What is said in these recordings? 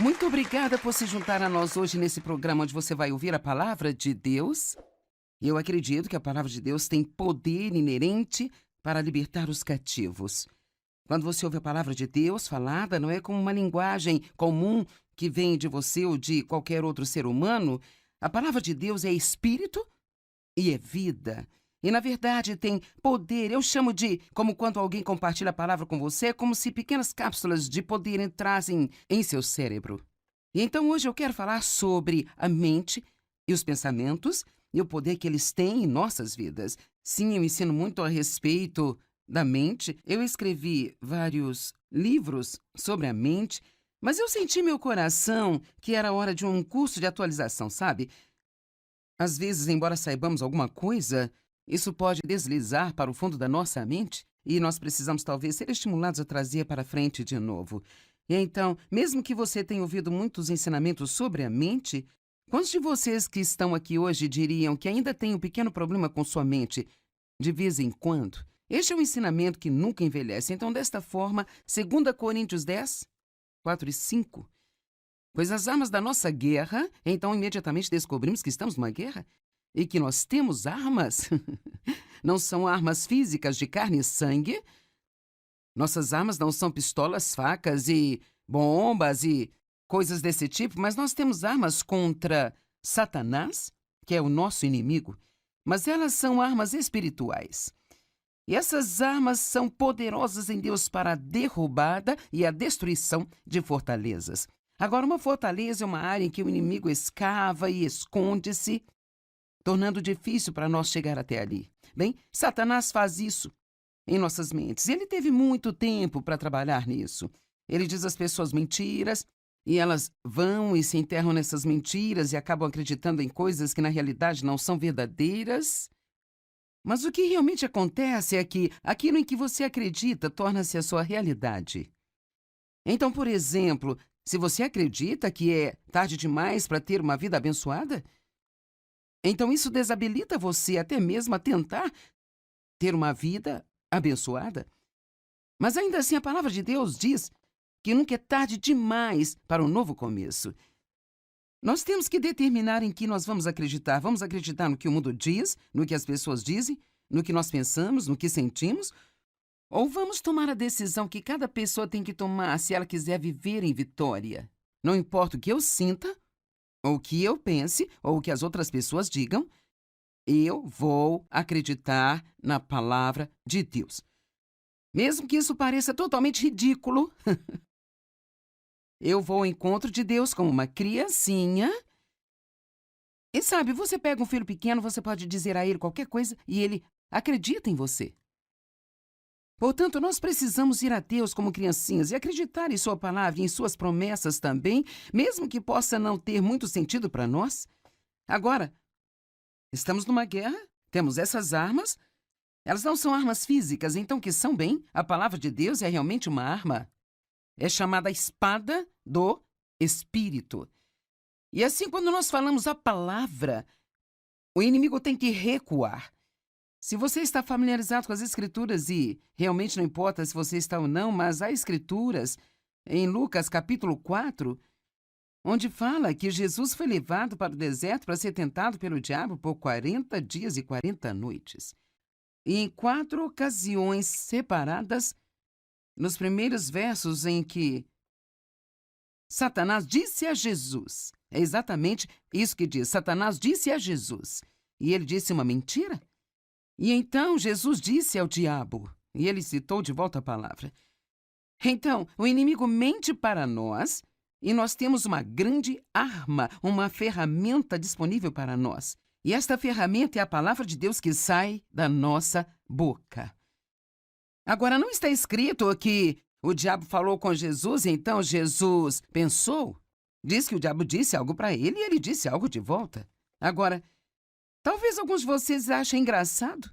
Muito obrigada por se juntar a nós hoje nesse programa onde você vai ouvir a palavra de Deus. Eu acredito que a palavra de Deus tem poder inerente para libertar os cativos. Quando você ouve a palavra de Deus falada, não é como uma linguagem comum que vem de você ou de qualquer outro ser humano. A palavra de Deus é espírito e é vida. E, na verdade, tem poder. Eu chamo de, como quando alguém compartilha a palavra com você, é como se pequenas cápsulas de poder entrassem em seu cérebro. E então, hoje eu quero falar sobre a mente e os pensamentos e o poder que eles têm em nossas vidas. Sim, eu ensino muito a respeito da mente. Eu escrevi vários livros sobre a mente, mas eu senti meu coração que era hora de um curso de atualização, sabe? Às vezes, embora saibamos alguma coisa, isso pode deslizar para o fundo da nossa mente e nós precisamos talvez ser estimulados a trazer para frente de novo. E então, mesmo que você tenha ouvido muitos ensinamentos sobre a mente, quantos de vocês que estão aqui hoje diriam que ainda tem um pequeno problema com sua mente de vez em quando? Este é um ensinamento que nunca envelhece. Então, desta forma, 2 Coríntios 10, 4 e 5. Pois as armas da nossa guerra, então imediatamente descobrimos que estamos numa guerra e que nós temos armas. Não são armas físicas de carne e sangue. Nossas armas não são pistolas, facas e bombas e coisas desse tipo, mas nós temos armas contra Satanás, que é o nosso inimigo, mas elas são armas espirituais. E essas armas são poderosas em Deus para a derrubada e a destruição de fortalezas. Agora, uma fortaleza é uma área em que o inimigo escava e esconde-se, tornando difícil para nós chegar até ali. Bem, Satanás faz isso em nossas mentes. Ele teve muito tempo para trabalhar nisso. Ele diz às pessoas mentiras, e elas vão e se enterram nessas mentiras e acabam acreditando em coisas que na realidade não são verdadeiras. Mas o que realmente acontece é que aquilo em que você acredita torna-se a sua realidade. Então, por exemplo, se você acredita que é tarde demais para ter uma vida abençoada, então isso desabilita você até mesmo a tentar ter uma vida abençoada. Mas ainda assim a palavra de Deus diz que nunca é tarde demais para um novo começo. Nós temos que determinar em que nós vamos acreditar. Vamos acreditar no que o mundo diz, no que as pessoas dizem, no que nós pensamos, no que sentimos? Ou vamos tomar a decisão que cada pessoa tem que tomar se ela quiser viver em vitória? Não importa o que eu sinta, ou o que eu pense, ou o que as outras pessoas digam, eu vou acreditar na palavra de Deus. Mesmo que isso pareça totalmente ridículo, eu vou ao encontro de Deus como uma criancinha. E sabe, você pega um filho pequeno, você pode dizer a ele qualquer coisa e ele acredita em você. Portanto, nós precisamos ir a Deus como criancinhas e acreditar em sua palavra e em suas promessas também, mesmo que possa não ter muito sentido para nós. Agora, estamos numa guerra, temos essas armas. Elas não são armas físicas, então que são bem. A palavra de Deus é realmente uma arma. É chamada espada do Espírito. E assim, quando nós falamos a palavra, o inimigo tem que recuar. Se você está familiarizado com as Escrituras, e realmente não importa se você está ou não, mas há Escrituras em Lucas capítulo 4, onde fala que Jesus foi levado para o deserto para ser tentado pelo diabo por 40 dias e 40 noites. E em 4 ocasiões separadas, nos primeiros versos em que Satanás disse a Jesus, é exatamente isso que diz, Satanás disse a Jesus, e ele disse uma mentira. E então Jesus disse ao diabo, e ele citou de volta a palavra. Então, o inimigo mente para nós, e nós temos uma grande arma, uma ferramenta disponível para nós. E esta ferramenta é a palavra de Deus que sai da nossa boca. Agora, não está escrito que o diabo falou com Jesus e então Jesus pensou? Diz que o diabo disse algo para ele e ele disse algo de volta. Agora, talvez alguns de vocês achem engraçado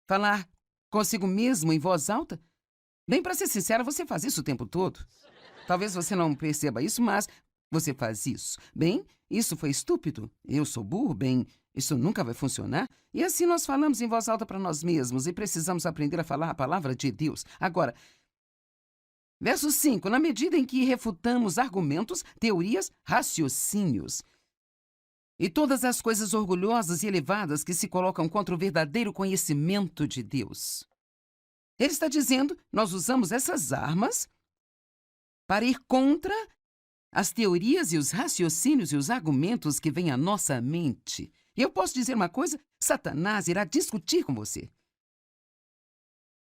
falar consigo mesmo em voz alta. Bem, para ser sincera, você faz isso o tempo todo. Talvez você não perceba isso, mas você faz isso. Bem, isso foi estúpido. Eu sou burro, bem, isso nunca vai funcionar. E assim nós falamos em voz alta para nós mesmos e precisamos aprender a falar a palavra de Deus. Agora, Verso 5. Na medida em que refutamos argumentos, teorias, raciocínios e todas as coisas orgulhosas e elevadas que se colocam contra o verdadeiro conhecimento de Deus. Ele está dizendo, nós usamos essas armas para ir contra as teorias e os raciocínios e os argumentos que vêm à nossa mente. E eu posso dizer uma coisa, Satanás irá discutir com você.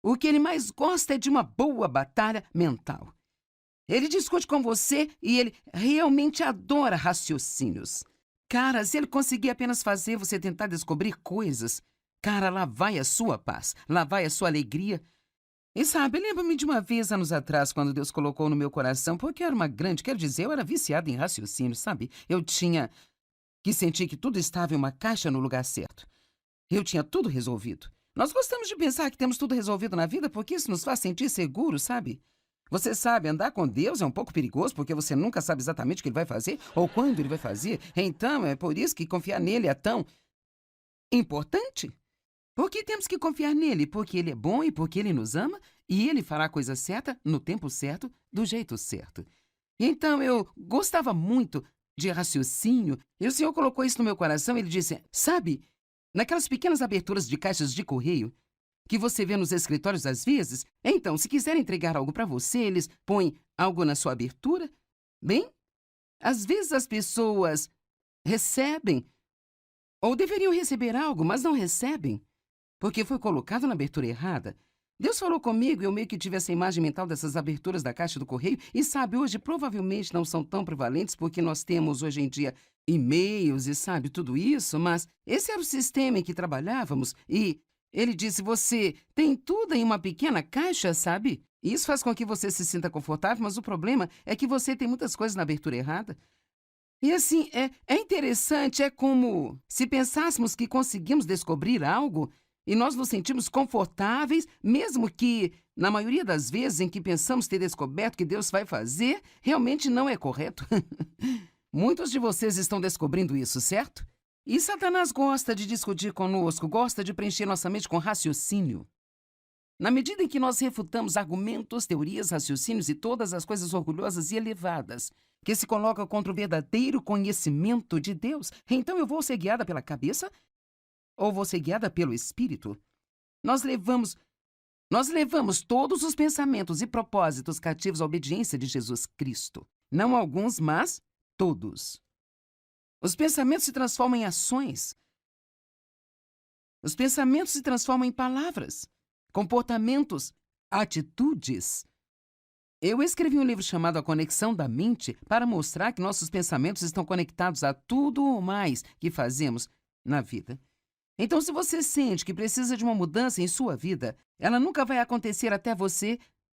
O que ele mais gosta é de uma boa batalha mental. Ele discute com você e ele realmente adora raciocínios. Cara, se ele conseguir apenas fazer você tentar descobrir coisas, cara, lá vai a sua paz, lá vai a sua alegria. E sabe, lembro-me de uma vez, anos atrás, quando Deus colocou no meu coração, porque eu era uma grande, quero dizer, eu era viciada em raciocínio, sabe? Eu tinha que sentir que tudo estava em uma caixa no lugar certo. Eu tinha tudo resolvido. Nós gostamos de pensar que temos tudo resolvido na vida porque isso nos faz sentir seguros, sabe? Você sabe, andar com Deus é um pouco perigoso porque você nunca sabe exatamente o que ele vai fazer ou quando ele vai fazer. Então, é por isso que confiar nele é tão importante. Por que temos que confiar nele? Porque ele é bom e porque ele nos ama e ele fará a coisa certa, no tempo certo, do jeito certo. Então, eu gostava muito de raciocínio e o Senhor colocou isso no meu coração e ele disse, sabe, naquelas pequenas aberturas de caixas de correio que você vê nos escritórios às vezes, então, se quiser entregar algo para você, eles põem algo na sua abertura. Bem, às vezes as pessoas recebem ou deveriam receber algo, mas não recebem, porque foi colocado na abertura errada. Deus falou comigo e eu meio que tive essa imagem mental dessas aberturas da caixa do correio e sabe, hoje provavelmente não são tão prevalentes porque nós temos hoje em dia e-mails e sabe, tudo isso, mas esse era o sistema em que trabalhávamos e ele disse, você tem tudo em uma pequena caixa, sabe? E isso faz com que você se sinta confortável, mas o problema é que você tem muitas coisas na abertura errada. E assim, é interessante, é como se pensássemos que conseguimos descobrir algo e nós nos sentimos confortáveis, mesmo que, na maioria das vezes em que pensamos ter descoberto o que Deus vai fazer, realmente não é correto. Muitos de vocês estão descobrindo isso, certo? E Satanás gosta de discutir conosco, gosta de preencher nossa mente com raciocínio. Na medida em que nós refutamos argumentos, teorias, raciocínios e todas as coisas orgulhosas e elevadas que se colocam contra o verdadeiro conhecimento de Deus, então eu vou ser guiada pela cabeça ou vou ser guiada pelo Espírito? Nós levamos todos os pensamentos e propósitos cativos à obediência de Jesus Cristo. Não alguns, mas todos. Os pensamentos se transformam em ações. Os pensamentos se transformam em palavras, comportamentos, atitudes. Eu escrevi um livro chamado A Conexão da Mente para mostrar que nossos pensamentos estão conectados a tudo ou mais que fazemos na vida. Então, se você sente que precisa de uma mudança em sua vida, ela nunca vai acontecer até você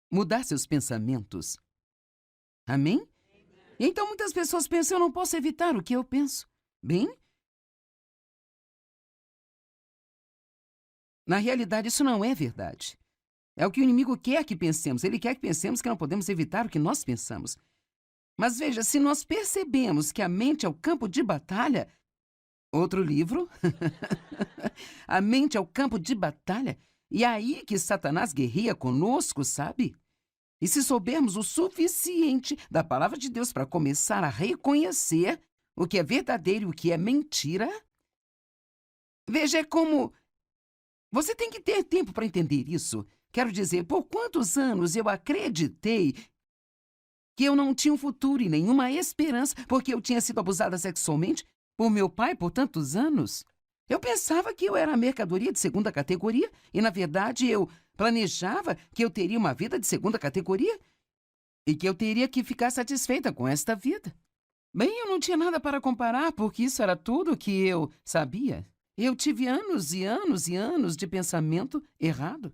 mudar seus pensamentos. Amém? E então muitas pessoas pensam, eu não posso evitar o que eu penso. Bem, na realidade isso não é verdade. É o que o inimigo quer que pensemos. Ele quer que pensemos que não podemos evitar o que nós pensamos. Mas veja, se nós percebemos que a mente é o campo de batalha, outro livro, a mente é o campo de batalha, e é aí que Satanás guerreia conosco, sabe? E se soubermos o suficiente da palavra de Deus para começar a reconhecer o que é verdadeiro e o que é mentira, veja, é como... Você tem que ter tempo para entender isso. Quero dizer, por quantos anos eu acreditei que eu não tinha um futuro e nenhuma esperança porque eu tinha sido abusada sexualmente por meu pai por tantos anos? Eu pensava que eu era mercadoria de segunda categoria e, na verdade, eu planejava que eu teria uma vida de segunda categoria e que eu teria que ficar satisfeita com esta vida. Bem, eu não tinha nada para comparar porque isso era tudo que eu sabia. Eu tive anos e anos e anos de pensamento errado.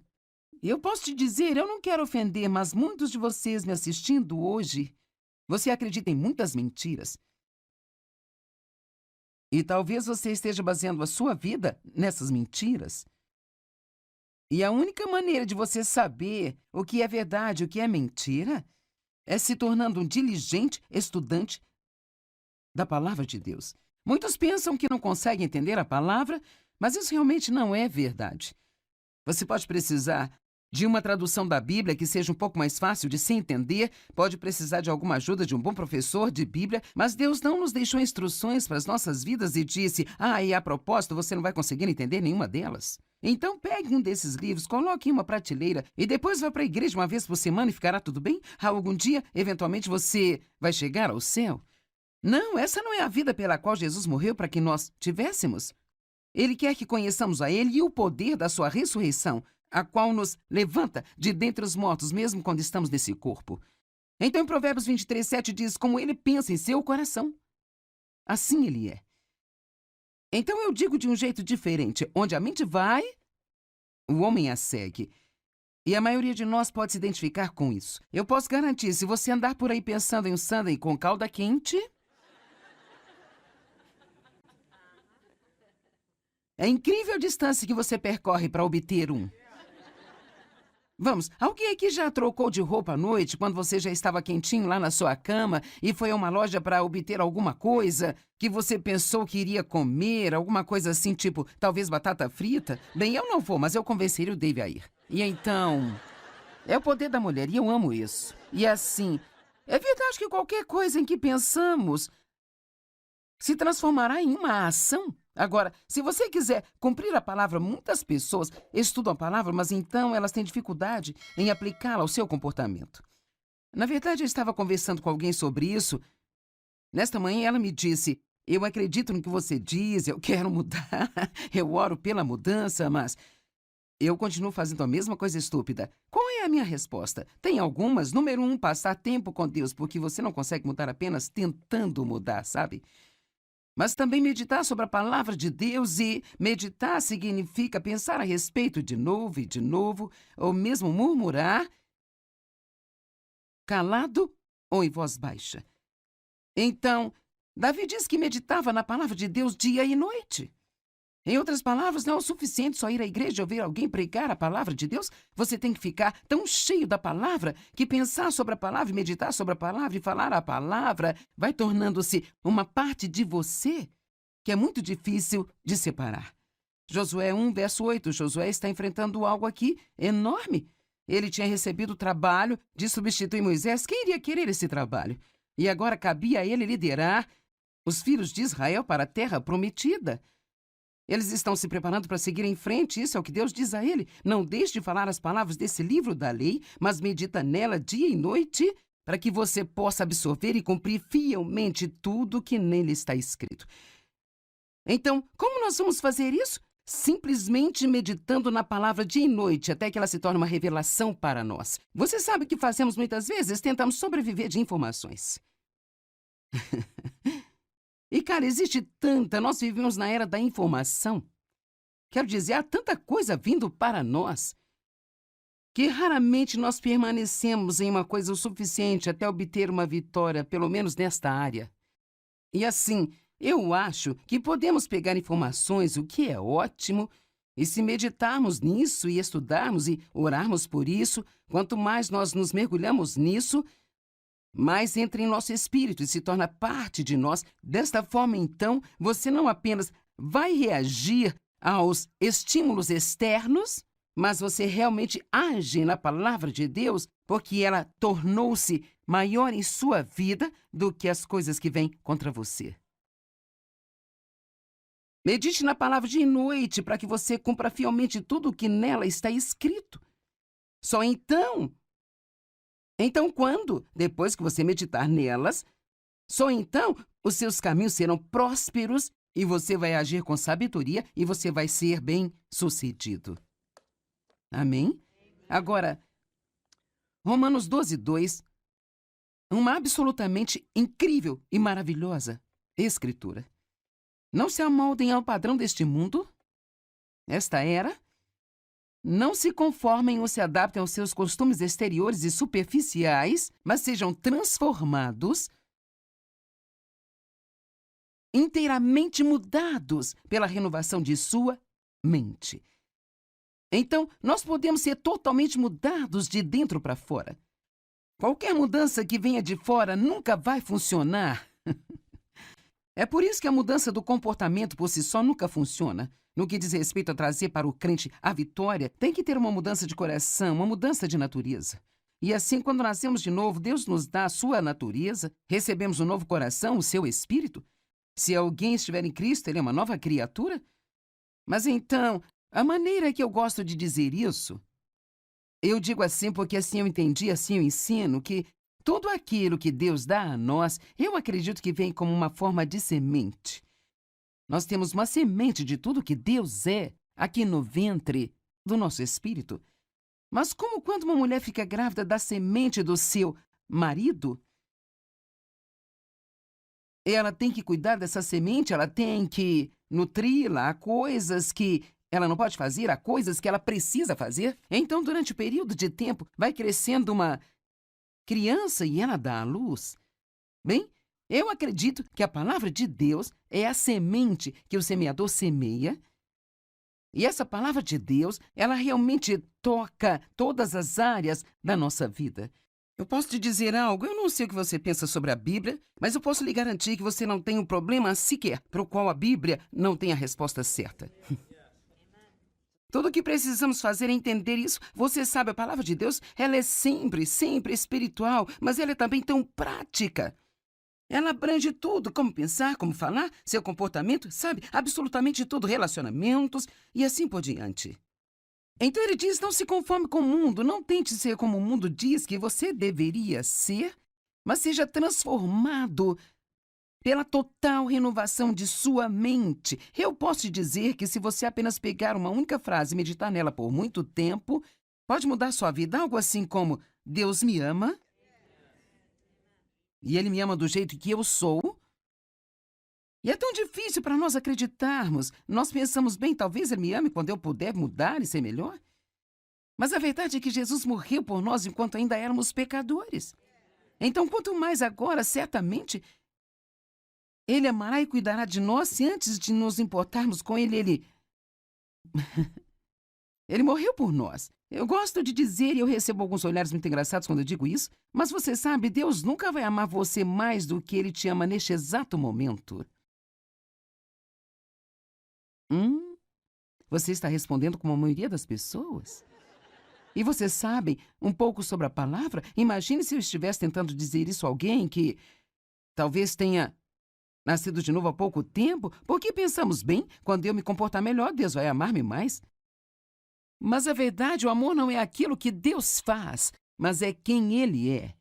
E eu posso te dizer, eu não quero ofender, mas muitos de vocês me assistindo hoje, você acredita em muitas mentiras. E talvez você esteja baseando a sua vida nessas mentiras. E a única maneira de você saber o que é verdade e o que é mentira é se tornando um diligente estudante da palavra de Deus. Muitos pensam que não conseguem entender a palavra, mas isso realmente não é verdade. Você pode precisar de uma tradução da Bíblia que seja um pouco mais fácil de se entender, pode precisar de alguma ajuda de um bom professor de Bíblia, mas Deus não nos deixou instruções para as nossas vidas e disse: e a propósito, você não vai conseguir entender nenhuma delas. Então pegue um desses livros, coloque em uma prateleira e depois vá para a igreja uma vez por semana e ficará tudo bem? Algum dia, eventualmente, você vai chegar ao céu? Não, essa não é a vida pela qual Jesus morreu para que nós tivéssemos. Ele quer que conheçamos a Ele e o poder da sua ressurreição, a qual nos levanta de dentre os mortos, mesmo quando estamos nesse corpo. Então, em Provérbios 23:7 diz: como ele pensa em seu coração, assim ele é. Então eu digo de um jeito diferente: onde a mente vai, o homem a segue. E a maioria de nós pode se identificar com isso. Eu posso garantir, se você andar por aí pensando em um sundae com calda quente, é incrível a distância que você percorre para obter um. Vamos, alguém aqui já trocou de roupa à noite quando você já estava quentinho lá na sua cama e foi a uma loja para obter alguma coisa que você pensou que iria comer, alguma coisa assim, tipo, talvez batata frita? Bem, eu não vou, mas eu convenceria o Dave a ir. E então, é o poder da mulher e eu amo isso. E assim, é verdade que qualquer coisa em que pensamos se transformará em uma ação. Agora, se você quiser cumprir a palavra, muitas pessoas estudam a palavra, mas então elas têm dificuldade em aplicá-la ao seu comportamento. Na verdade, eu estava conversando com alguém sobre isso. Nesta manhã, ela me disse: eu acredito no que você diz, eu quero mudar, eu oro pela mudança, mas eu continuo fazendo a mesma coisa estúpida. Qual é a minha resposta? Tem algumas. Número 1, passar tempo com Deus, porque você não consegue mudar apenas tentando mudar, sabe? Mas também meditar sobre a palavra de Deus, e meditar significa pensar a respeito de novo e de novo, ou mesmo murmurar, calado ou em voz baixa. Então, Davi diz que meditava na palavra de Deus dia e noite. Em outras palavras, não é o suficiente só ir à igreja e ouvir alguém pregar a palavra de Deus. Você tem que ficar tão cheio da palavra que pensar sobre a palavra, e meditar sobre a palavra e falar a palavra vai tornando-se uma parte de você que é muito difícil de separar. Josué 1, verso 8. Josué está enfrentando algo aqui enorme. Ele tinha recebido o trabalho de substituir Moisés. Quem iria querer esse trabalho? E agora cabia a ele liderar os filhos de Israel para a terra prometida. Eles estão se preparando para seguir em frente, isso é o que Deus diz a ele. Não deixe de falar as palavras desse livro da lei, mas medita nela dia e noite, para que você possa absorver e cumprir fielmente tudo que nele está escrito. Então, como nós vamos fazer isso? Simplesmente meditando na palavra dia e noite, até que ela se torne uma revelação para nós. Você sabe o que fazemos muitas vezes? Tentamos sobreviver de informações. E, cara, existe tanta, nós vivemos na era da informação. Quero dizer, há tanta coisa vindo para nós, que raramente nós permanecemos em uma coisa o suficiente até obter uma vitória, pelo menos nesta área. E assim, eu acho que podemos pegar informações, o que é ótimo, e se meditarmos nisso e estudarmos e orarmos por isso, quanto mais nós nos mergulhamos nisso, mais entra em nosso espírito e se torna parte de nós. Desta forma, então, você não apenas vai reagir aos estímulos externos, mas você realmente age na palavra de Deus, porque ela tornou-se maior em sua vida do que as coisas que vêm contra você. Medite na palavra de noite para que você cumpra fielmente tudo o que nela está escrito. Só então quando, depois que você meditar nelas, só então os seus caminhos serão prósperos e você vai agir com sabedoria e você vai ser bem-sucedido. Amém? Agora, Romanos 12:2, uma absolutamente incrível e maravilhosa escritura. Não se amoldem ao padrão deste mundo, esta era. Não se conformem ou se adaptem aos seus costumes exteriores e superficiais, mas sejam transformados, inteiramente mudados pela renovação de sua mente. Então, nós podemos ser totalmente mudados de dentro para fora. Qualquer mudança que venha de fora nunca vai funcionar. É por isso que a mudança do comportamento por si só nunca funciona. no que diz respeito a trazer para o crente a vitória, tem que ter uma mudança de coração, uma mudança de natureza. E assim, quando nascemos de novo, Deus nos dá a sua natureza, recebemos um novo coração, o seu espírito. Se alguém estiver em Cristo, ele é uma nova criatura. Mas então, a maneira que eu gosto de dizer isso, eu digo assim porque assim eu entendi, assim eu ensino, que tudo aquilo que Deus dá a nós, eu acredito que vem como uma forma de semente. Nós temos uma semente de tudo que Deus é aqui no ventre do nosso espírito. Mas como quando uma mulher fica grávida da semente do seu marido, ela tem que cuidar dessa semente, ela tem que nutri-la, há coisas que ela não pode fazer, há coisas que ela precisa fazer. Então, durante o período de tempo, vai crescendo uma criança e ela dá à luz. Bem, eu acredito que a palavra de Deus é a semente que o semeador semeia. E essa palavra de Deus, ela realmente toca todas as áreas da nossa vida. Eu posso te dizer algo, eu não sei o que você pensa sobre a Bíblia, mas eu posso lhe garantir que você não tem um problema sequer para o qual a Bíblia não tem a resposta certa. Tudo o que precisamos fazer é entender isso. Você sabe, a palavra de Deus, ela é sempre espiritual, mas ela é também tão prática. Ela abrange tudo, como pensar, como falar, seu comportamento, sabe? Absolutamente tudo, relacionamentos e assim por diante. Então ele diz, não se conforme com o mundo, não tente ser como o mundo diz que você deveria ser, mas seja transformado pela total renovação de sua mente. Eu posso te dizer que se você apenas pegar uma única frase e meditar nela por muito tempo, pode mudar sua vida, algo assim como, Deus me ama, e Ele me ama do jeito que eu sou. E é tão difícil para nós acreditarmos. Nós pensamos, bem, talvez Ele me ame quando eu puder mudar e ser melhor. Mas a verdade é que Jesus morreu por nós enquanto ainda éramos pecadores. Então, quanto mais agora, certamente, Ele amará e cuidará de nós se antes de nos importarmos com Ele, Ele morreu por nós. Eu gosto de dizer, e eu recebo alguns olhares muito engraçados quando eu digo isso, mas você sabe, Deus nunca vai amar você mais do que Ele te ama neste exato momento. Você está respondendo como a maioria das pessoas? E você sabe um pouco sobre a palavra? Imagine se eu estivesse tentando dizer isso a alguém que talvez tenha nascido de novo há pouco tempo, porque pensamos, bem, quando eu me comportar melhor, Deus vai amar-me mais. Mas a verdade, o amor não é aquilo que Deus faz, mas é quem Ele é.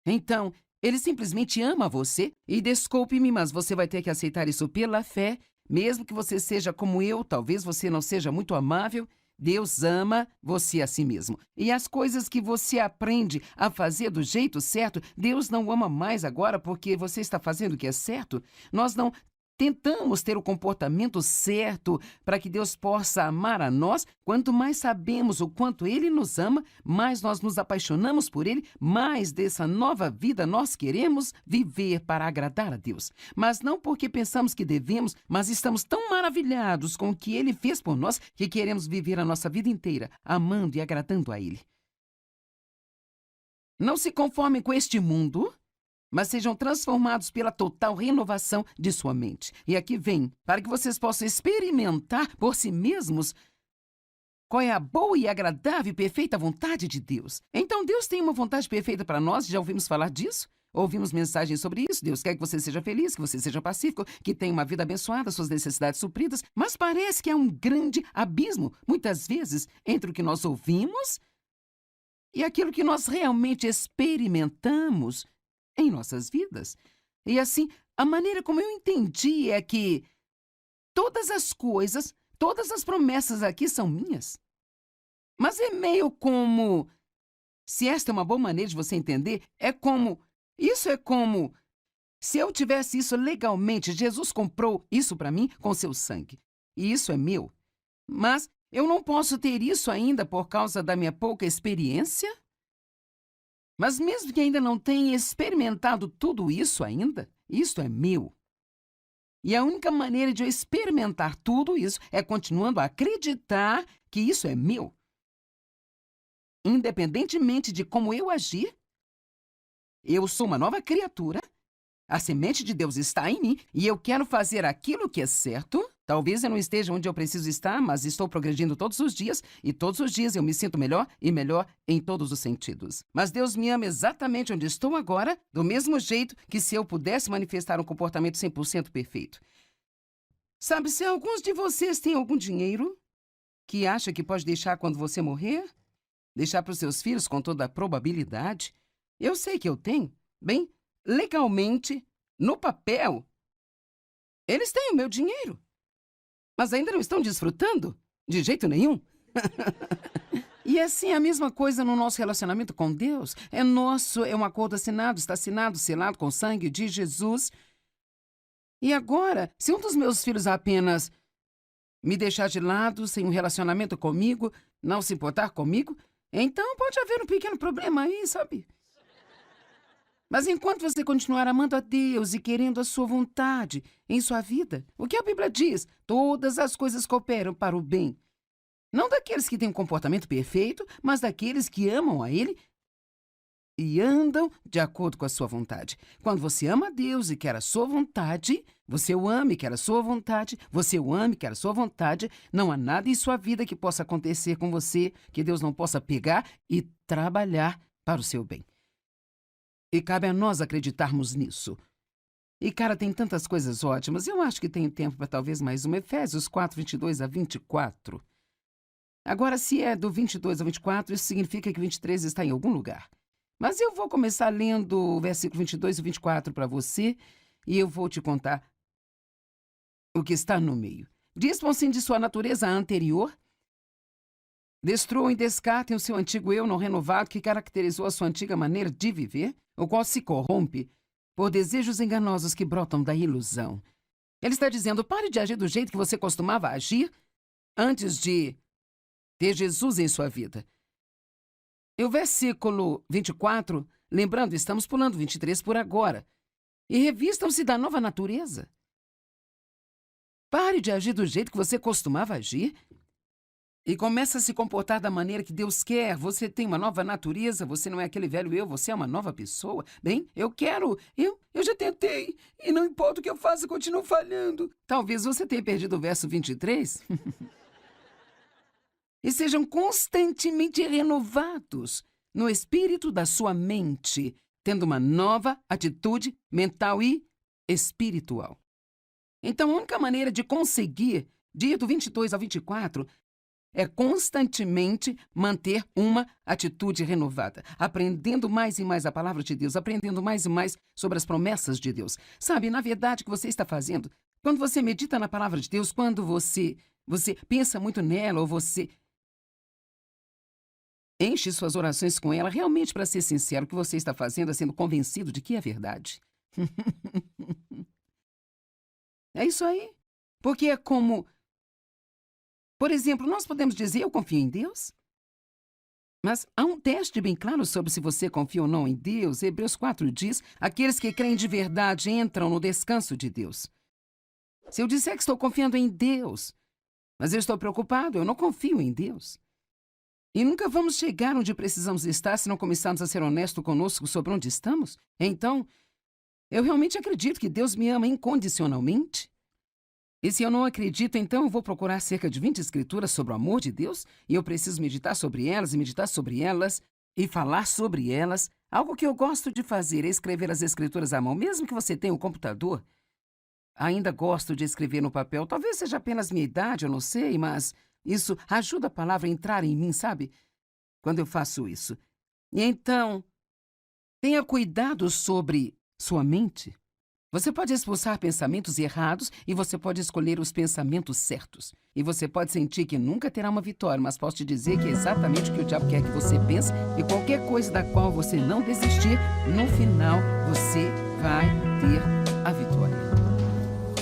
Então, Ele simplesmente ama você e desculpe-me, mas você vai ter que aceitar isso pela fé, mesmo que você seja como eu, talvez você não seja muito amável, Deus ama você a si mesmo. E as coisas que você aprende a fazer do jeito certo, Deus não ama mais agora porque você está fazendo o que é certo. Nós não tentamos ter o comportamento certo para que Deus possa amar a nós. Quanto mais sabemos o quanto Ele nos ama, mais nós nos apaixonamos por Ele, mais dessa nova vida nós queremos viver para agradar a Deus. Mas não porque pensamos que devemos, mas estamos tão maravilhados com o que Ele fez por nós que queremos viver a nossa vida inteira amando e agradando a Ele. Não se conformem com este mundo, mas sejam transformados pela total renovação de sua mente. E aqui vem, para que vocês possam experimentar por si mesmos qual é a boa e agradável e perfeita vontade de Deus. Então, Deus tem uma vontade perfeita para nós, já ouvimos falar disso? Ouvimos mensagens sobre isso. Deus quer que você seja feliz, que você seja pacífico, que tenha uma vida abençoada, suas necessidades supridas. Mas parece que há um grande abismo, muitas vezes, entre o que nós ouvimos e aquilo que nós realmente experimentamos em nossas vidas. E assim, a maneira como eu entendi é que todas as coisas, todas as promessas aqui são minhas. Mas é meio como, se esta é uma boa maneira de você entender, isso é como, se eu tivesse isso legalmente, Jesus comprou isso para mim com seu sangue. E isso é meu. Mas eu não posso ter isso ainda por causa da minha pouca experiência? Mas mesmo que ainda não tenha experimentado tudo isso ainda, isso é meu. E a única maneira de eu experimentar tudo isso é continuando a acreditar que isso é meu. Independentemente de como eu agir, eu sou uma nova criatura, a semente de Deus está em mim e eu quero fazer aquilo que é certo, Talvez eu não esteja onde eu preciso estar, mas estou progredindo todos os dias, e todos os dias eu me sinto melhor e melhor em todos os sentidos. Mas Deus me ama exatamente onde estou agora, do mesmo jeito que se eu pudesse manifestar um comportamento 100% perfeito. Sabe, se alguns de vocês têm algum dinheiro que acha que pode deixar quando você morrer, deixar para os seus filhos com toda a probabilidade, eu sei que eu tenho. Bem, legalmente, no papel, eles têm o meu dinheiro. Mas ainda não estão desfrutando? De jeito nenhum. E assim é a mesma coisa no nosso relacionamento com Deus. É nosso, é um acordo assinado, está assinado, selado com o sangue de Jesus. E agora, se um dos meus filhos apenas me deixar de lado, sem um relacionamento comigo, não se importar comigo, então pode haver um pequeno problema aí, sabe? Mas enquanto você continuar amando a Deus e querendo a sua vontade em sua vida, o que a Bíblia diz? Todas as coisas cooperam para o bem. Não daqueles que têm um comportamento perfeito, mas daqueles que amam a Ele e andam de acordo com a sua vontade. Quando você ama a Deus e quer a sua vontade, você o ama e quer a sua vontade, você o ama e quer a sua vontade, não há nada em sua vida que possa acontecer com você que Deus não possa pegar e trabalhar para o seu bem. E cabe a nós acreditarmos nisso. E, cara, tem tantas coisas ótimas. Eu acho que tenho tempo para talvez mais uma. Efésios 4, 22 a 24. Agora, se é do 22 a 24, isso significa que 23 está em algum lugar. Mas eu vou começar lendo o versículo 22 e 24 para você, e eu vou te contar o que está no meio. Dispõem-se de sua natureza anterior, destruam e descartem o seu antigo eu não renovado que caracterizou a sua antiga maneira de viver, o qual se corrompe por desejos enganosos que brotam da ilusão. Ele está dizendo, pare de agir do jeito que você costumava agir antes de ter Jesus em sua vida. E o versículo 24, lembrando, estamos pulando 23 por agora, e revistam-se da nova natureza. Pare de agir do jeito que você costumava agir e comece a se comportar da maneira que Deus quer. Você tem uma nova natureza, você não é aquele velho eu, você é uma nova pessoa. Bem, eu já tentei, e não importa o que eu faça, eu continuo falhando. Talvez você tenha perdido o verso 23. E sejam constantemente renovados no espírito da sua mente, tendo uma nova atitude mental e espiritual. Então, a única maneira de conseguir, de ir do 22 ao 24, é constantemente manter uma atitude renovada, aprendendo mais e mais a palavra de Deus, aprendendo mais e mais sobre as promessas de Deus. Sabe, na verdade, o que você está fazendo, quando você medita na palavra de Deus, quando você pensa muito nela, ou você enche suas orações com ela, realmente, para ser sincero, o que você está fazendo é sendo convencido de que é verdade. É isso aí. Porque é como... Por exemplo, nós podemos dizer, eu confio em Deus? Mas há um teste bem claro sobre se você confia ou não em Deus. Hebreus 4 diz, aqueles que creem de verdade entram no descanso de Deus. Se eu disser que estou confiando em Deus, mas eu estou preocupado, eu não confio em Deus. E nunca vamos chegar onde precisamos estar se não começarmos a ser honestos conosco sobre onde estamos. Então, eu realmente acredito que Deus me ama incondicionalmente. E se eu não acredito, então eu vou procurar cerca de 20 escrituras sobre o amor de Deus e eu preciso meditar sobre elas e falar sobre elas. Algo que eu gosto de fazer é escrever as escrituras à mão, mesmo que você tenha um computador. Ainda gosto de escrever no papel. Talvez seja apenas minha idade, eu não sei, mas isso ajuda a palavra a entrar em mim, sabe? Quando eu faço isso. E então, tenha cuidado sobre sua mente. Você pode expulsar pensamentos errados e você pode escolher os pensamentos certos. E você pode sentir que nunca terá uma vitória, mas posso te dizer que é exatamente o que o diabo quer que você pense e qualquer coisa da qual você não desistir, no final você vai ter a vitória.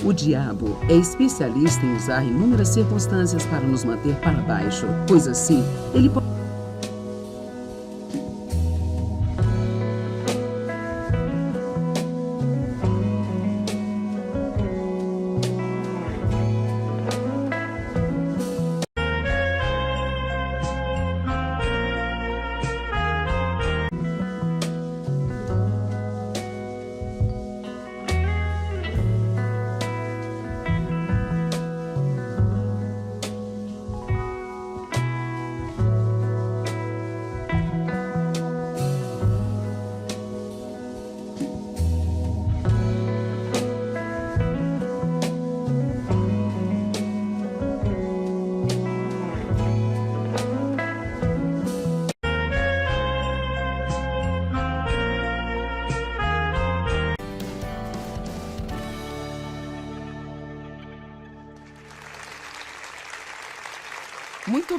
O diabo é especialista em usar inúmeras circunstâncias para nos manter para baixo, pois assim, ele pode...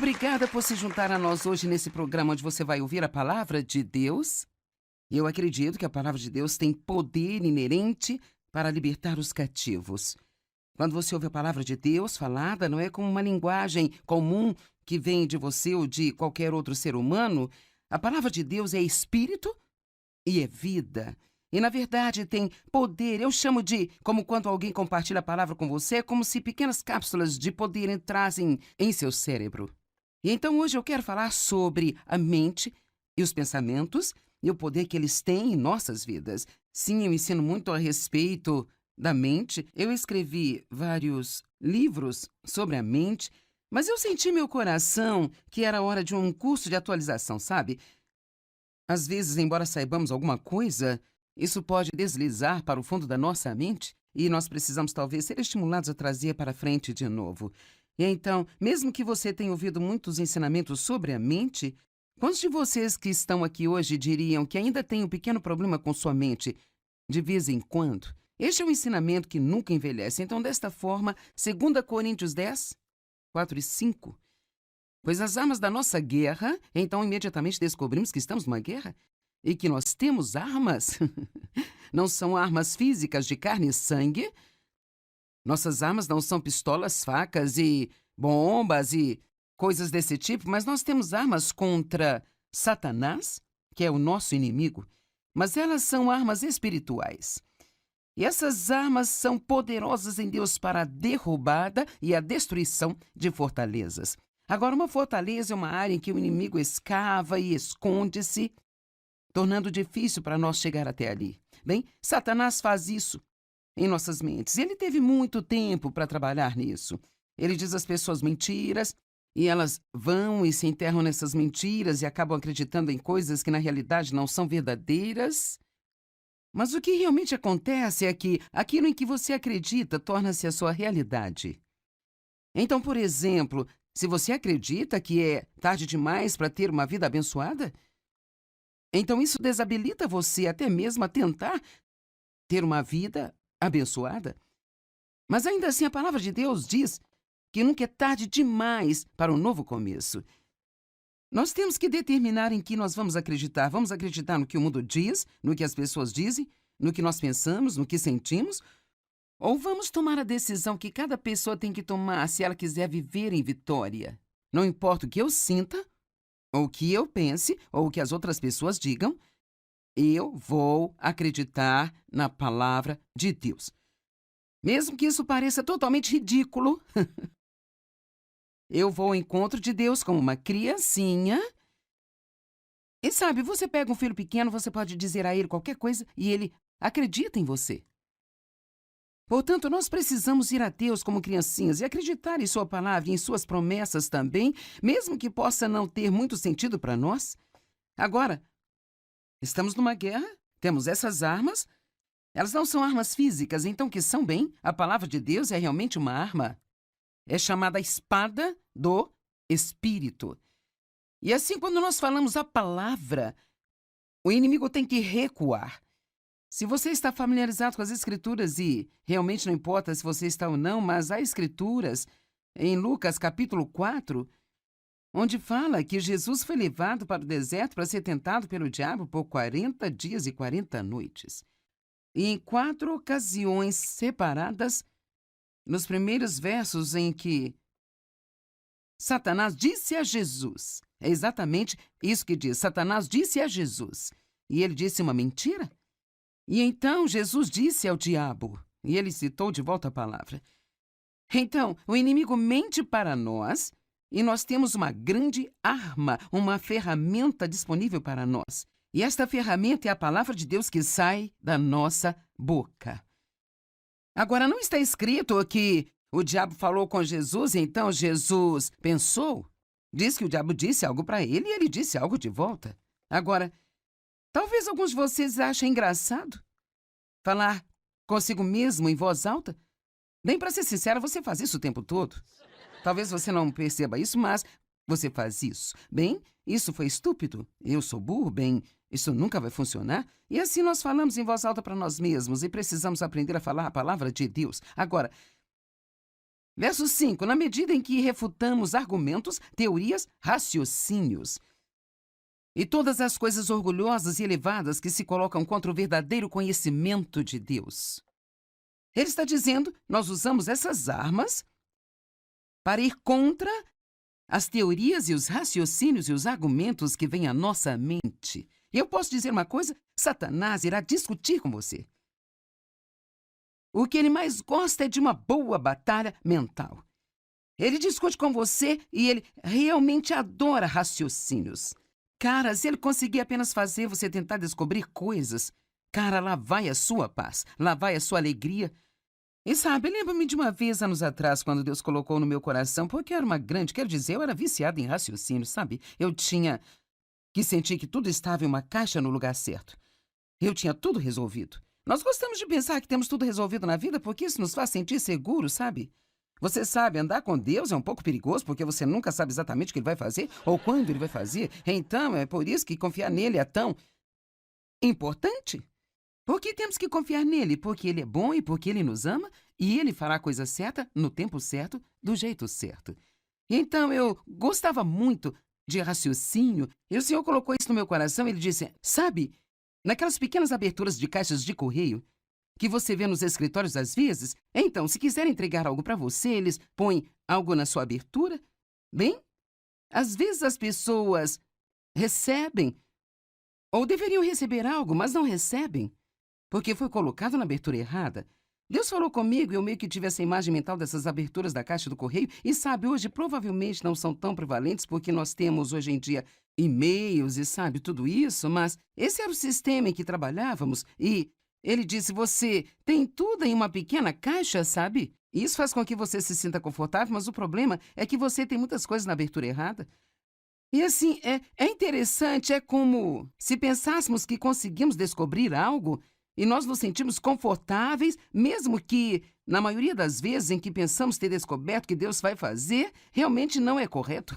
obrigada por se juntar a nós hoje nesse programa onde você vai ouvir a palavra de Deus. Eu acredito que a palavra de Deus tem poder inerente para libertar os cativos. Quando você ouve a palavra de Deus falada, não é como uma linguagem comum que vem de você ou de qualquer outro ser humano. A palavra de Deus é espírito e é vida. E, na verdade, tem poder. Eu chamo de, como quando alguém compartilha a palavra com você, é como se pequenas cápsulas de poder entrassem em seu cérebro. E então hoje eu quero falar sobre a mente e os pensamentos e o poder que eles têm em nossas vidas. Sim, eu ensino muito a respeito da mente. Eu escrevi vários livros sobre a mente, mas eu senti em meu coração que era hora de um curso de atualização, sabe? Às vezes, embora saibamos alguma coisa, isso pode deslizar para o fundo da nossa mente e nós precisamos talvez ser estimulados a trazer para frente de novo. E então, mesmo que você tenha ouvido muitos ensinamentos sobre a mente, quantos de vocês que estão aqui hoje diriam que ainda tem um pequeno problema com sua mente de vez em quando? Este é um ensinamento que nunca envelhece. Então, desta forma, 2 Coríntios 10, 4 e 5. Pois as armas da nossa guerra, então imediatamente descobrimos que estamos numa guerra e que nós temos armas. Não são armas físicas de carne e sangue. Nossas armas não são pistolas, facas e bombas e coisas desse tipo, mas nós temos armas contra Satanás, que é o nosso inimigo, mas elas são armas espirituais. E essas armas são poderosas em Deus para a derrubada e a destruição de fortalezas. Agora, uma fortaleza é uma área em que o inimigo escava e esconde-se, tornando difícil para nós chegar até ali. Bem, Satanás faz isso em nossas mentes. Ele teve muito tempo para trabalhar nisso. Ele diz às pessoas mentiras e elas vão e se enterram nessas mentiras e acabam acreditando em coisas que na realidade não são verdadeiras. Mas o que realmente acontece é que aquilo em que você acredita torna-se a sua realidade. Então, por exemplo, se você acredita que é tarde demais para ter uma vida abençoada, então isso desabilita você até mesmo a tentar ter uma vida abençoada. Mas ainda assim a palavra de Deus diz que nunca é tarde demais para um novo começo. Nós temos que determinar em que nós vamos acreditar. Vamos acreditar no que o mundo diz, no que as pessoas dizem, no que nós pensamos, no que sentimos? Ou vamos tomar a decisão que cada pessoa tem que tomar se ela quiser viver em vitória? Não importa o que eu sinta, ou o que eu pense, ou o que as outras pessoas digam, eu vou acreditar na palavra de Deus. Mesmo que isso pareça totalmente ridículo, eu vou ao encontro de Deus como uma criancinha. E sabe, você pega um filho pequeno, você pode dizer a ele qualquer coisa e ele acredita em você. Portanto, nós precisamos ir a Deus como criancinhas e acreditar em sua palavra e em suas promessas também, mesmo que possa não ter muito sentido para nós. Agora, estamos numa guerra, temos essas armas. Elas não são armas físicas, então que são bem. A palavra de Deus é realmente uma arma. É chamada espada do Espírito. E assim, quando nós falamos a palavra, o inimigo tem que recuar. Se você está familiarizado com as Escrituras, e realmente não importa se você está ou não, mas há Escrituras em Lucas capítulo 4, onde fala que Jesus foi levado para o deserto para ser tentado pelo diabo por 40 dias e 40 noites. E em 4 ocasiões separadas, nos primeiros versos em que Satanás disse a Jesus, é exatamente isso que diz, Satanás disse a Jesus, e ele disse uma mentira? E então Jesus disse ao diabo, e ele citou de volta a palavra. Então, o inimigo mente para nós, e nós temos uma grande arma, uma ferramenta disponível para nós. E esta ferramenta é a palavra de Deus que sai da nossa boca. Agora, não está escrito que o diabo falou com Jesus, e então Jesus pensou? Diz que o diabo disse algo para ele e ele disse algo de volta. Agora, talvez alguns de vocês achem engraçado falar consigo mesmo em voz alta. Bem, para ser sincera, você faz isso o tempo todo. Talvez você não perceba isso, mas você faz isso. Bem, isso foi estúpido. Eu sou burro, bem, isso nunca vai funcionar. E assim nós falamos em voz alta para nós mesmos e precisamos aprender a falar a palavra de Deus. Agora, Verso 5. Na medida em que refutamos argumentos, teorias, raciocínios e todas as coisas orgulhosas e elevadas que se colocam contra o verdadeiro conhecimento de Deus. Ele está dizendo, nós usamos essas armas para ir contra as teorias e os raciocínios e os argumentos que vêm à nossa mente. E eu posso dizer uma coisa, Satanás irá discutir com você. O que ele mais gosta é de uma boa batalha mental. Ele discute com você e ele realmente adora raciocínios. Cara, se ele conseguir apenas fazer você tentar descobrir coisas, cara, lá vai a sua paz, lá vai a sua alegria. E sabe, lembro-me de uma vez, anos atrás, quando Deus colocou no meu coração, porque eu era quero dizer, eu era viciada em raciocínio, sabe? Eu tinha que sentir que tudo estava em uma caixa no lugar certo. Eu tinha tudo resolvido. Nós gostamos de pensar que temos tudo resolvido na vida porque isso nos faz sentir seguros, sabe? Você sabe, andar com Deus é um pouco perigoso porque você nunca sabe exatamente o que ele vai fazer ou quando ele vai fazer. Então, é por isso que confiar nele é tão importante. Por que temos que confiar nele? Porque ele é bom e porque ele nos ama e ele fará a coisa certa, no tempo certo, do jeito certo. Então, eu gostava muito de raciocínio e o Senhor colocou isso no meu coração. Ele disse, sabe, naquelas pequenas aberturas de caixas de correio que você vê nos escritórios às vezes, então, se quiser entregar algo para você, eles põem algo na sua abertura. Bem, às vezes as pessoas recebem ou deveriam receber algo, mas não recebem, porque foi colocado na abertura errada. Deus falou comigo e eu meio que tive essa imagem mental dessas aberturas da caixa do correio. E sabe, hoje provavelmente não são tão prevalentes porque nós temos hoje em dia e-mails e sabe, tudo isso, mas esse era o sistema em que trabalhávamos e ele disse, você tem tudo em uma pequena caixa, sabe? E isso faz com que você se sinta confortável, mas o problema é que você tem muitas coisas na abertura errada. E assim, é interessante, é como se pensássemos que conseguimos descobrir algo e nós nos sentimos confortáveis, mesmo que, na maioria das vezes em que pensamos ter descoberto o que Deus vai fazer, realmente não é correto.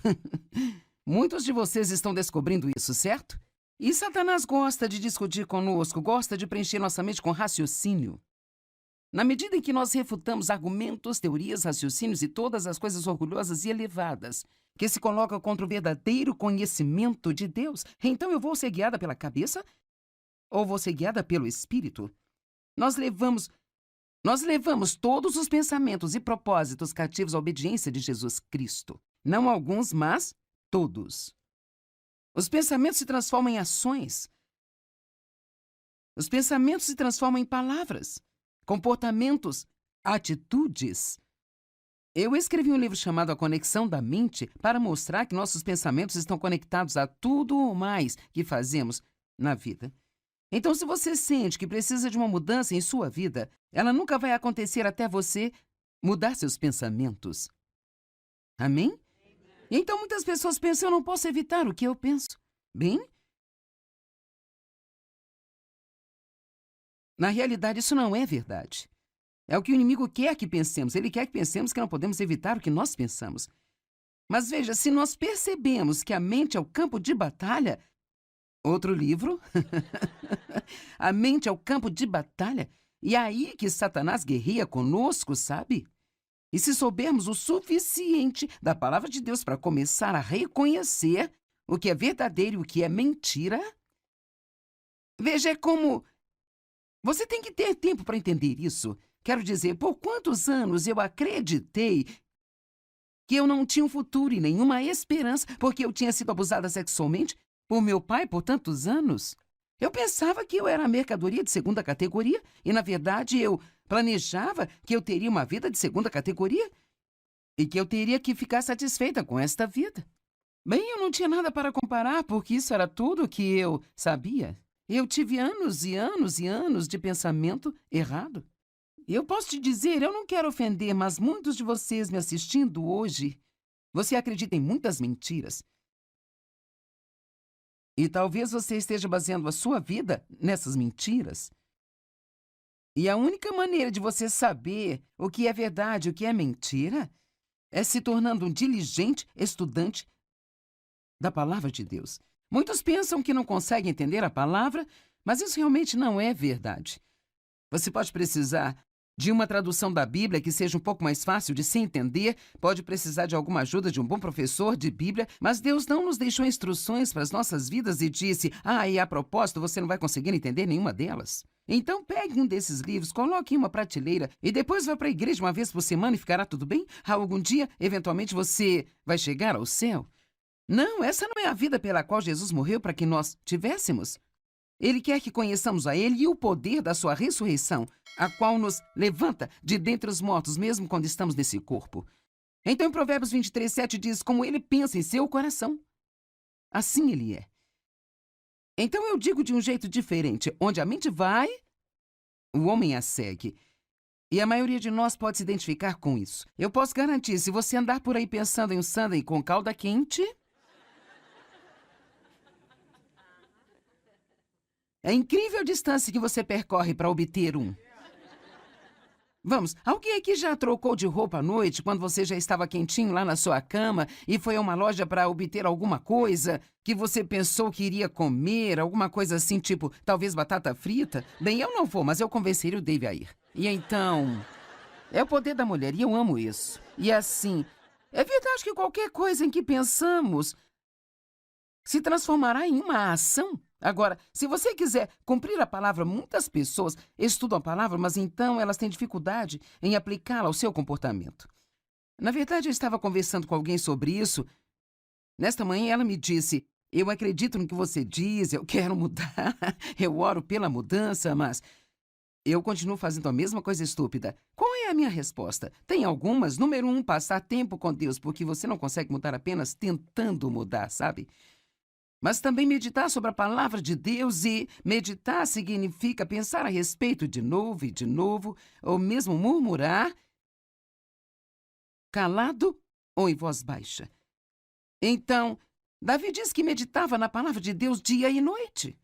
Muitos de vocês estão descobrindo isso, certo? E Satanás gosta de discutir conosco, gosta de preencher nossa mente com raciocínio. Na medida em que nós refutamos argumentos, teorias, raciocínios e todas as coisas orgulhosas e elevadas que se colocam contra o verdadeiro conhecimento de Deus, então eu vou ser guiada pela cabeça ou vou ser guiada pelo Espírito? Nós levamos todos os pensamentos e propósitos cativos à obediência de Jesus Cristo. Não alguns, mas todos. Os pensamentos se transformam em ações. Os pensamentos se transformam em palavras, comportamentos, atitudes. Eu escrevi um livro chamado A Conexão da Mente para mostrar que nossos pensamentos estão conectados a tudo ou mais que fazemos na vida. Então, se você sente que precisa de uma mudança em sua vida, ela nunca vai acontecer até você mudar seus pensamentos. Amém? Então, muitas pessoas pensam, eu não posso evitar o que eu penso. Bem, na realidade, isso não é verdade. É o que o inimigo quer que pensemos. Ele quer que pensemos que não podemos evitar o que nós pensamos. Mas veja, se nós percebemos que a mente é o campo de batalha, outro livro, a mente é o campo de batalha, e é aí que Satanás guerreia conosco, sabe? E se soubermos o suficiente da palavra de Deus para começar a reconhecer o que é verdadeiro e o que é mentira, veja, é como... Você tem que ter tempo para entender isso. Quero dizer, por quantos anos eu acreditei que eu não tinha um futuro e nenhuma esperança porque eu tinha sido abusada sexualmente por meu pai por tantos anos? Eu pensava que eu era mercadoria de segunda categoria e, na verdade, eu planejava que eu teria uma vida de segunda categoria e que eu teria que ficar satisfeita com esta vida. Bem, eu não tinha nada para comparar porque isso era tudo que eu sabia. Eu tive anos e anos e anos de pensamento errado. E eu posso te dizer, eu não quero ofender, mas muitos de vocês me assistindo hoje, você acredita em muitas mentiras. E talvez você esteja baseando a sua vida nessas mentiras. E a única maneira de você saber o que é verdade e o que é mentira é se tornando um diligente estudante da palavra de Deus. Muitos pensam que não conseguem entender a palavra, mas isso realmente não é verdade. Você pode precisar de uma tradução da Bíblia que seja um pouco mais fácil de se entender, pode precisar de alguma ajuda de um bom professor de Bíblia, mas Deus não nos deixou instruções para as nossas vidas e disse: e a propósito, você não vai conseguir entender nenhuma delas. Então pegue um desses livros, coloque em uma prateleira e depois vá para a igreja uma vez por semana e ficará tudo bem? Algum dia, eventualmente, você vai chegar ao céu? Não, essa não é a vida pela qual Jesus morreu para que nós tivéssemos. Ele quer que conheçamos a Ele e o poder da sua ressurreição, a qual nos levanta de dentre os mortos, mesmo quando estamos nesse corpo. Então, em Provérbios 23:7 diz: como ele pensa em seu coração, assim ele é. Então, eu digo de um jeito diferente: onde a mente vai, o homem a segue. E a maioria de nós pode se identificar com isso. Eu posso garantir, se você andar por aí pensando em um sundae com calda quente, é incrível a distância que você percorre para obter um. Vamos, alguém aqui já trocou de roupa à noite quando você já estava quentinho lá na sua cama e foi a uma loja para obter alguma coisa que você pensou que iria comer, alguma coisa assim, tipo, talvez batata frita? Bem, eu não vou, mas eu convenceria o Dave a ir. E então, é o poder da mulher e eu amo isso. E assim, é verdade que qualquer coisa em que pensamos se transformará em uma ação. Agora, se você quiser cumprir a palavra, muitas pessoas estudam a palavra, mas então elas têm dificuldade em aplicá-la ao seu comportamento. Na verdade, eu estava conversando com alguém sobre isso. Nesta manhã, ela me disse: eu acredito no que você diz, eu quero mudar, eu oro pela mudança, mas eu continuo fazendo a mesma coisa estúpida. Qual é a minha resposta? Tem algumas. Número 1, passar tempo com Deus, porque você não consegue mudar apenas tentando mudar, sabe? Mas também meditar sobre a palavra de Deus, e meditar significa pensar a respeito de novo e de novo, ou mesmo murmurar, calado ou em voz baixa. Então, Davi diz que meditava na palavra de Deus dia e noite.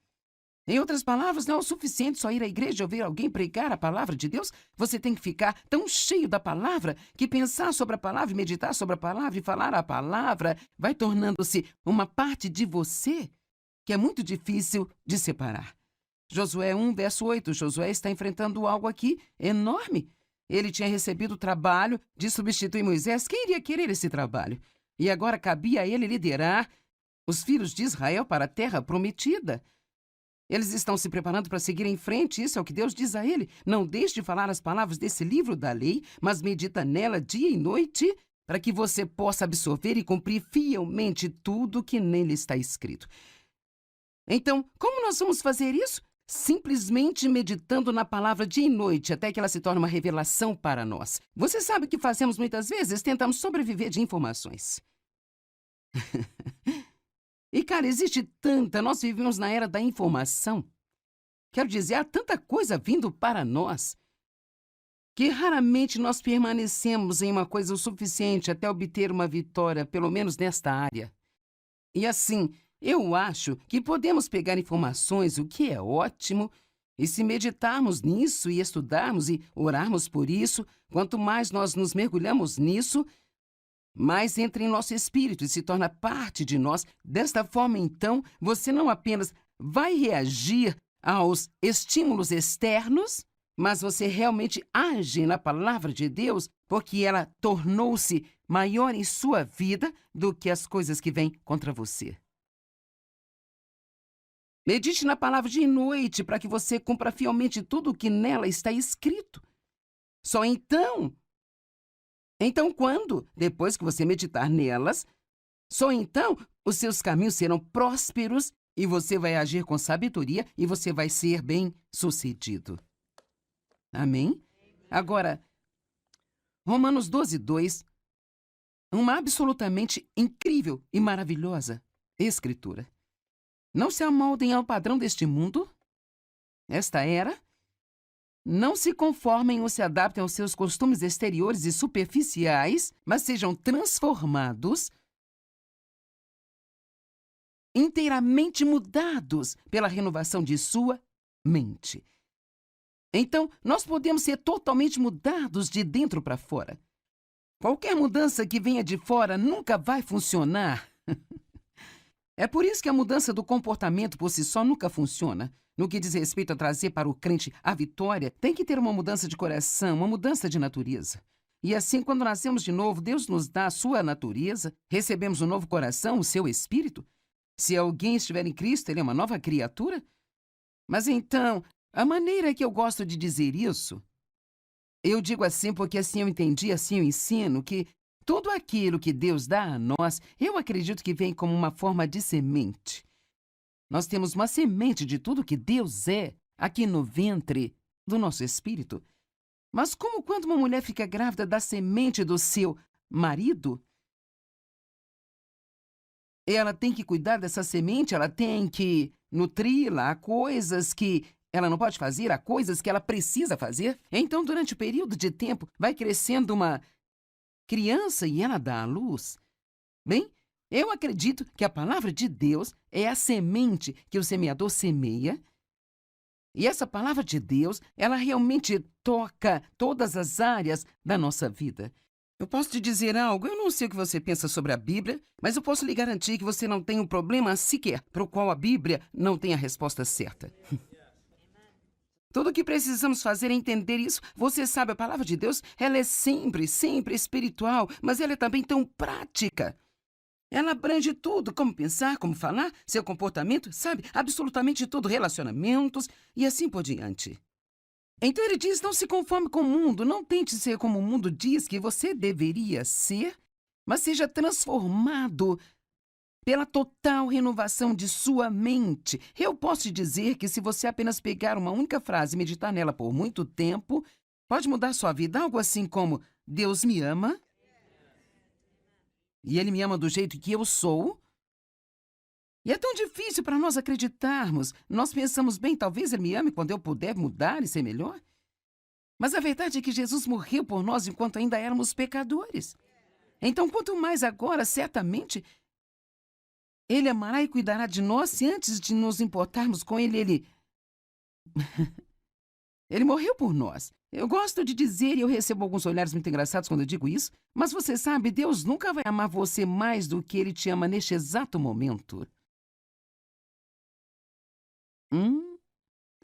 Em outras palavras, não é o suficiente só ir à igreja e ouvir alguém pregar a palavra de Deus. Você tem que ficar tão cheio da palavra que pensar sobre a palavra, meditar sobre a palavra e falar a palavra vai tornando-se uma parte de você que é muito difícil de separar. Josué 1, verso 8. Josué está enfrentando algo aqui enorme. Ele tinha recebido o trabalho de substituir Moisés. Quem iria querer esse trabalho? E agora cabia a ele liderar os filhos de Israel para a terra prometida. Eles estão se preparando para seguir em frente, isso é o que Deus diz a ele. Não deixe de falar as palavras desse livro da lei, mas medita nela dia e noite, para que você possa absorver e cumprir fielmente tudo que nele está escrito. Então, como nós vamos fazer isso? Simplesmente meditando na palavra dia e noite, até que ela se torne uma revelação para nós. Você sabe o que fazemos muitas vezes? Tentamos sobreviver de informações. E, cara, existe tanta, nós vivemos na era da informação. Quero dizer, há tanta coisa vindo para nós, que raramente nós permanecemos em uma coisa o suficiente até obter uma vitória, pelo menos nesta área. E assim, eu acho que podemos pegar informações, o que é ótimo, e se meditarmos nisso e estudarmos e orarmos por isso, quanto mais nós nos mergulhamos nisso, mais entra em nosso espírito e se torna parte de nós. Desta forma, então, você não apenas vai reagir aos estímulos externos, mas você realmente age na palavra de Deus, porque ela tornou-se maior em sua vida do que as coisas que vêm contra você. Medite na palavra de noite para que você cumpra fielmente tudo o que nela está escrito. Só então, quando, depois que você meditar nelas, só então os seus caminhos serão prósperos e você vai agir com sabedoria e você vai ser bem-sucedido. Amém? Agora, Romanos 12:2, uma absolutamente incrível e maravilhosa escritura. Não se amoldem ao padrão deste mundo, esta era. Não se conformem ou se adaptem aos seus costumes exteriores e superficiais, mas sejam transformados, inteiramente mudados pela renovação de sua mente. Então, nós podemos ser totalmente mudados de dentro para fora. Qualquer mudança que venha de fora nunca vai funcionar. É por isso que a mudança do comportamento por si só nunca funciona. No que diz respeito a trazer para o crente a vitória, tem que ter uma mudança de coração, uma mudança de natureza. E assim, quando nascemos de novo, Deus nos dá a sua natureza, recebemos um novo coração, o seu espírito. Se alguém estiver em Cristo, ele é uma nova criatura. Mas então, a maneira que eu gosto de dizer isso, eu digo assim porque assim eu entendi, assim eu ensino, que tudo aquilo que Deus dá a nós, eu acredito que vem como uma forma de semente. Nós temos uma semente de tudo que Deus é aqui no ventre do nosso espírito. Mas como quando uma mulher fica grávida da semente do seu marido, ela tem que cuidar dessa semente, ela tem que nutri-la, há coisas que ela não pode fazer, há coisas que ela precisa fazer. Então, durante o período de tempo, vai crescendo uma criança e ela dá à luz. Bem, eu acredito que a palavra de Deus é a semente que o semeador semeia. E essa palavra de Deus, ela realmente toca todas as áreas da nossa vida. Eu posso te dizer algo, eu não sei o que você pensa sobre a Bíblia, mas eu posso lhe garantir que você não tem um problema sequer para o qual a Bíblia não tem a resposta certa. Tudo o que precisamos fazer é entender isso. Você sabe, a palavra de Deus, ela é sempre, sempre espiritual, mas ela é também tão prática. Ela abrange tudo, como pensar, como falar, seu comportamento, sabe? Absolutamente tudo, relacionamentos e assim por diante. Então ele diz, não se conforme com o mundo, não tente ser como o mundo diz que você deveria ser, mas seja transformado pela total renovação de sua mente. Eu posso te dizer que se você apenas pegar uma única frase e meditar nela por muito tempo, pode mudar sua vida, algo assim como, Deus me ama, e Ele me ama do jeito que eu sou. E é tão difícil para nós acreditarmos. Nós pensamos, bem, talvez Ele me ame quando eu puder mudar e ser melhor. Mas a verdade é que Jesus morreu por nós enquanto ainda éramos pecadores. Então, quanto mais agora, certamente, Ele amará e cuidará de nós se antes de nos importarmos com Ele, Ele morreu por nós. Eu gosto de dizer, e eu recebo alguns olhares muito engraçados quando eu digo isso, mas você sabe, Deus nunca vai amar você mais do que Ele te ama neste exato momento.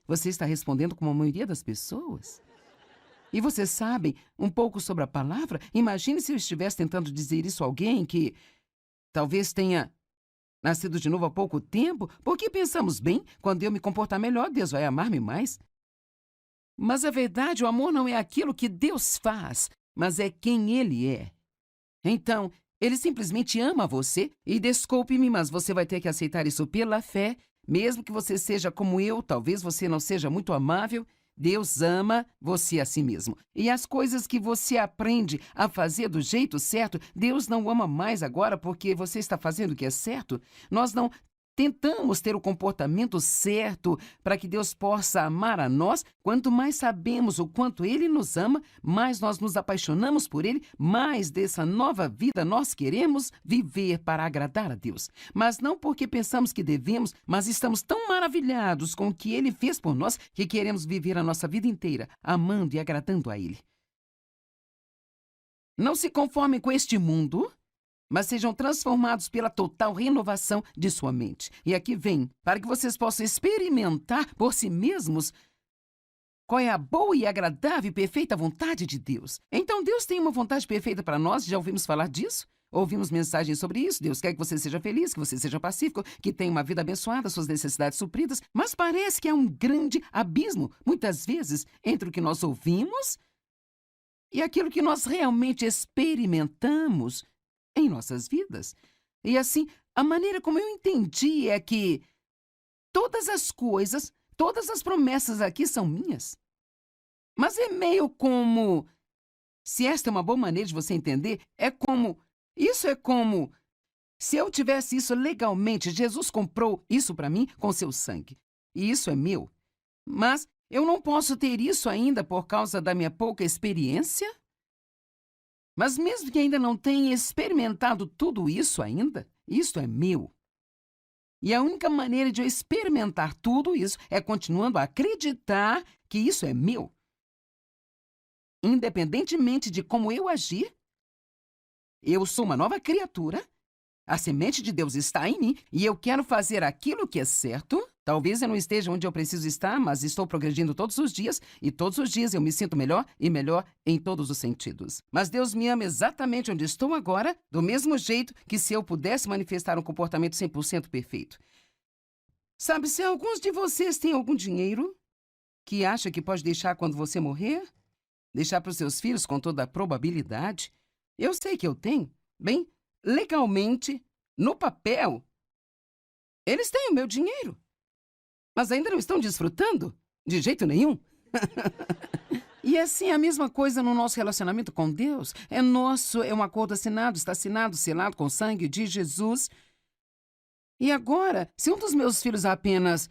Você está respondendo como a maioria das pessoas? E você sabe um pouco sobre a palavra? Imagine se eu estivesse tentando dizer isso a alguém que talvez tenha nascido de novo há pouco tempo, porque pensamos, bem, quando eu me comportar melhor, Deus vai amar-me mais. Mas a verdade, o amor não é aquilo que Deus faz, mas é quem Ele é. Então, Ele simplesmente ama você e desculpe-me, mas você vai ter que aceitar isso pela fé, mesmo que você seja como eu, talvez você não seja muito amável, Deus ama você a si mesmo. E as coisas que você aprende a fazer do jeito certo, Deus não ama mais agora porque você está fazendo o que é certo. Nós não tentamos ter o comportamento certo para que Deus possa amar a nós. Quanto mais sabemos o quanto Ele nos ama, mais nós nos apaixonamos por Ele, mais dessa nova vida nós queremos viver para agradar a Deus. Mas não porque pensamos que devemos, mas estamos tão maravilhados com o que Ele fez por nós que queremos viver a nossa vida inteira amando e agradando a Ele. Não se conformem com este mundo, mas sejam transformados pela total renovação de sua mente. E aqui vem, para que vocês possam experimentar por si mesmos qual é a boa e agradável e perfeita vontade de Deus. Então, Deus tem uma vontade perfeita para nós, já ouvimos falar disso? Ouvimos mensagens sobre isso. Deus quer que você seja feliz, que você seja pacífico, que tenha uma vida abençoada, suas necessidades supridas. Mas parece que há um grande abismo, muitas vezes, entre o que nós ouvimos e aquilo que nós realmente experimentamos em nossas vidas. E assim, a maneira como eu entendi é que todas as coisas, todas as promessas aqui são minhas. Mas é meio como, se esta é uma boa maneira de você entender, isso é como, se eu tivesse isso legalmente, Jesus comprou isso para mim com seu sangue. E isso é meu. Mas eu não posso ter isso ainda por causa da minha pouca experiência? Mas mesmo que ainda não tenha experimentado tudo isso ainda, isto é meu. E a única maneira de eu experimentar tudo isso é continuando a acreditar que isso é meu. Independentemente de como eu agir, eu sou uma nova criatura A semente de Deus está em mim e eu quero fazer aquilo que é certo. Talvez eu não esteja onde eu preciso estar, mas estou progredindo todos os dias e todos os dias eu me sinto melhor e melhor em todos os sentidos. Mas Deus me ama exatamente onde estou agora, do mesmo jeito que se eu pudesse manifestar um comportamento 100% perfeito. Sabe, se alguns de vocês têm algum dinheiro que acha que pode deixar quando você morrer, deixar para os seus filhos com toda a probabilidade, eu sei que eu tenho. Bem, legalmente, no papel, eles têm o meu dinheiro. Mas ainda não estão desfrutando? De jeito nenhum. E assim, a mesma coisa no nosso relacionamento com Deus. É nosso, é um acordo assinado, está assinado, selado com o sangue de Jesus. E agora, se um dos meus filhos apenas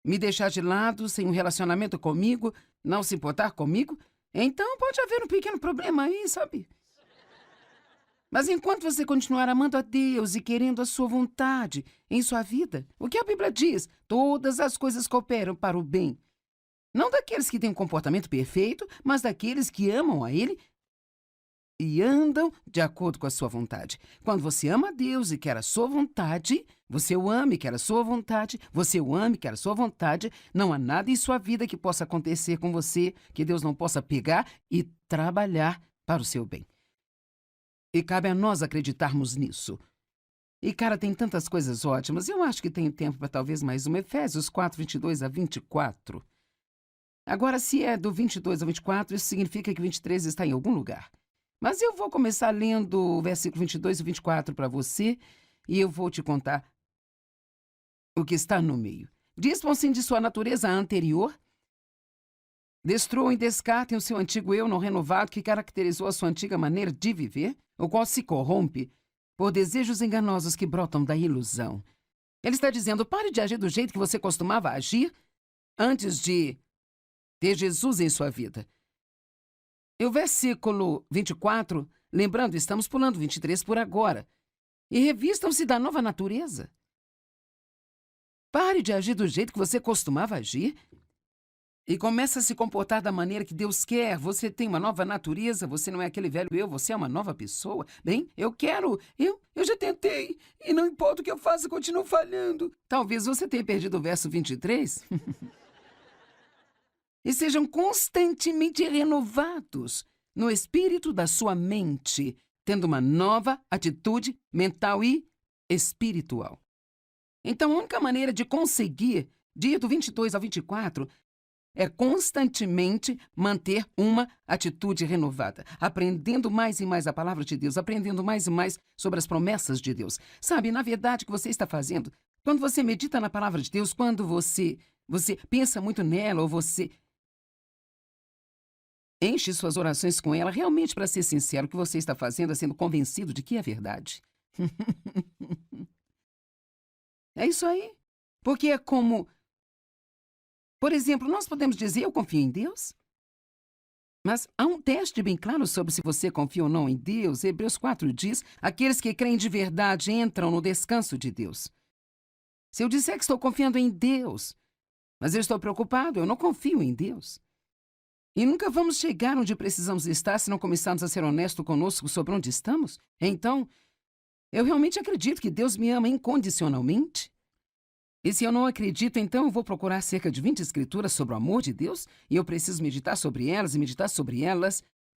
me deixar de lado, sem um relacionamento comigo, não se importar comigo, então pode haver um pequeno problema aí, sabe? Mas enquanto você continuar amando a Deus e querendo a sua vontade em sua vida, o que a Bíblia diz? Todas as coisas cooperam para o bem. Não daqueles que têm um comportamento perfeito, mas daqueles que amam a Ele e andam de acordo com a sua vontade. Quando você ama a Deus e quer a sua vontade, você o ama e quer a sua vontade, você o ama e quer a sua vontade, não há nada em sua vida que possa acontecer com você que Deus não possa pegar e trabalhar para o seu bem. E cabe a nós acreditarmos nisso. E, cara, tem tantas coisas ótimas. Eu acho que tenho tempo para talvez mais uma. Efésios 4, 22 a 24. Agora, se é do 22 ao 24, isso significa que 23 está em algum lugar. Mas eu vou começar lendo o versículo 22 e 24 para você e eu vou te contar o que está no meio. Dispõem-se de sua natureza anterior, destruam e descartem o seu antigo eu não renovado que caracterizou a sua antiga maneira de viver, o qual se corrompe por desejos enganosos que brotam da ilusão. Ele está dizendo, pare de agir do jeito que você costumava agir antes de ter Jesus em sua vida. E o versículo 24, lembrando, estamos pulando 23 por agora, e revistam-se da nova natureza. Pare de agir do jeito que você costumava agir e comece a se comportar da maneira que Deus quer. Você tem uma nova natureza, você não é aquele velho eu, você é uma nova pessoa. Bem, eu já tentei, e não importa o que eu faça, continuo falhando. Talvez você tenha perdido o verso 23. E sejam constantemente renovados no espírito da sua mente, tendo uma nova atitude mental e espiritual. Então, a única maneira de conseguir, de ir do 22 ao 24, é constantemente manter uma atitude renovada, aprendendo mais e mais a palavra de Deus, aprendendo mais e mais sobre as promessas de Deus. Sabe, na verdade, o que você está fazendo, quando você medita na palavra de Deus, quando você pensa muito nela, ou você enche suas orações com ela, realmente, para ser sincero, o que você está fazendo é sendo convencido de que é verdade. É isso aí. Porque é como... Por exemplo, nós podemos dizer, eu confio em Deus. Mas há um teste bem claro sobre se você confia ou não em Deus. Hebreus 4 diz, aqueles que creem de verdade entram no descanso de Deus. Se eu disser que estou confiando em Deus, mas eu estou preocupado, eu não confio em Deus. E nunca vamos chegar onde precisamos estar se não começarmos a ser honestos conosco sobre onde estamos. Então, eu realmente acredito que Deus me ama incondicionalmente. E se eu não acredito, então eu vou procurar cerca de 20 escrituras sobre o amor de Deus e eu preciso meditar sobre elas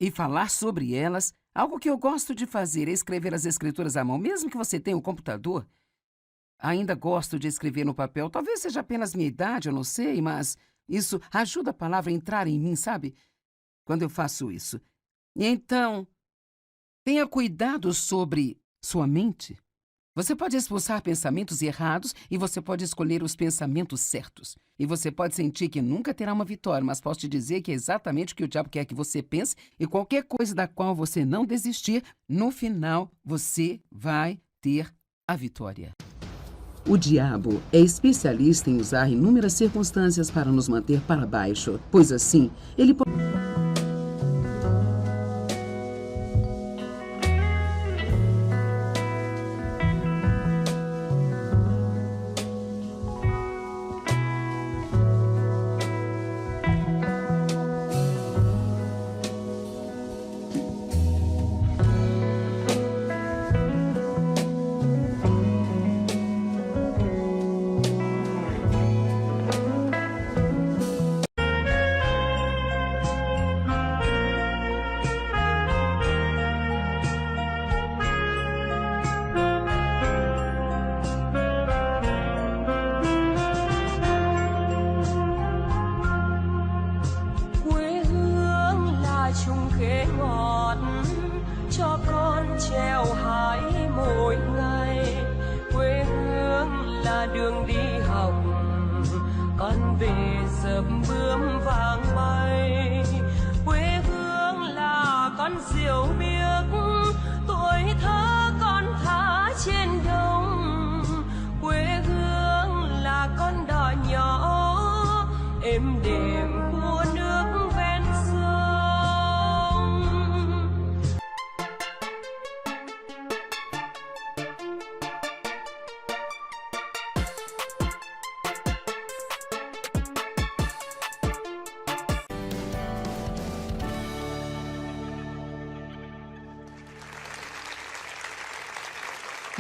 e falar sobre elas. Algo que eu gosto de fazer é escrever as escrituras à mão, mesmo que você tenha um computador. Ainda gosto de escrever no papel. Talvez seja apenas minha idade, eu não sei, mas isso ajuda a palavra a entrar em mim, sabe? Quando eu faço isso. E então, tenha cuidado sobre sua mente. Você pode expulsar pensamentos errados e você pode escolher os pensamentos certos. E você pode sentir que nunca terá uma vitória, mas posso te dizer que é exatamente o que o diabo quer que você pense e qualquer coisa da qual você não desistir, no final você vai ter a vitória. O diabo é especialista em usar inúmeras circunstâncias para nos manter para baixo, pois assim, ele pode... học, con về dập bướm vàng bay. Quê hương là con diều biếc, tuổi thơ con thả trên đồng. Quê hương là con đò nhỏ êm đềm của nước ven sông.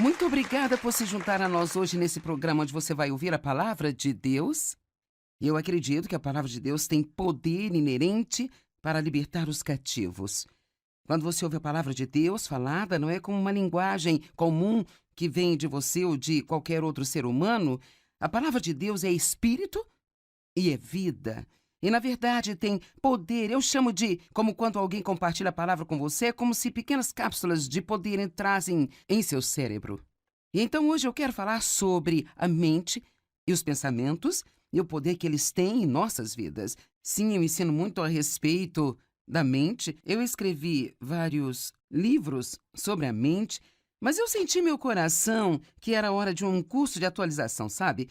Muito obrigada por se juntar a nós hoje nesse programa onde você vai ouvir a palavra de Deus. Eu acredito que a palavra de Deus tem poder inerente para libertar os cativos. Quando você ouve a palavra de Deus falada, não é como uma linguagem comum que vem de você ou de qualquer outro ser humano. A palavra de Deus é espírito e é vida. E, na verdade, tem poder. Eu chamo de, como quando alguém compartilha a palavra com você, é como se pequenas cápsulas de poder entrassem em seu cérebro. E então hoje eu quero falar sobre a mente e os pensamentos e o poder que eles têm em nossas vidas. Sim, eu ensino muito a respeito da mente. Eu escrevi vários livros sobre a mente, mas eu senti em meu coração que era hora de um curso de atualização, sabe?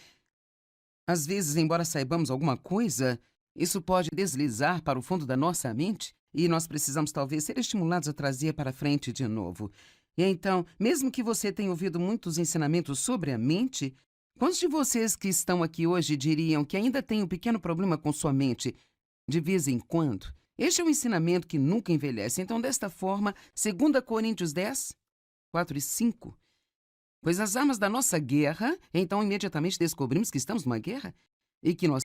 Às vezes, embora saibamos alguma coisa, isso pode deslizar para o fundo da nossa mente e nós precisamos talvez ser estimulados a trazer para frente de novo. E então, mesmo que você tenha ouvido muitos ensinamentos sobre a mente, quantos de vocês que estão aqui hoje diriam que ainda tem um pequeno problema com sua mente de vez em quando? Este é um ensinamento que nunca envelhece. Então, desta forma, 2 Coríntios 10, 4 e 5. Pois as armas da nossa guerra, então imediatamente descobrimos que estamos numa guerra e que nós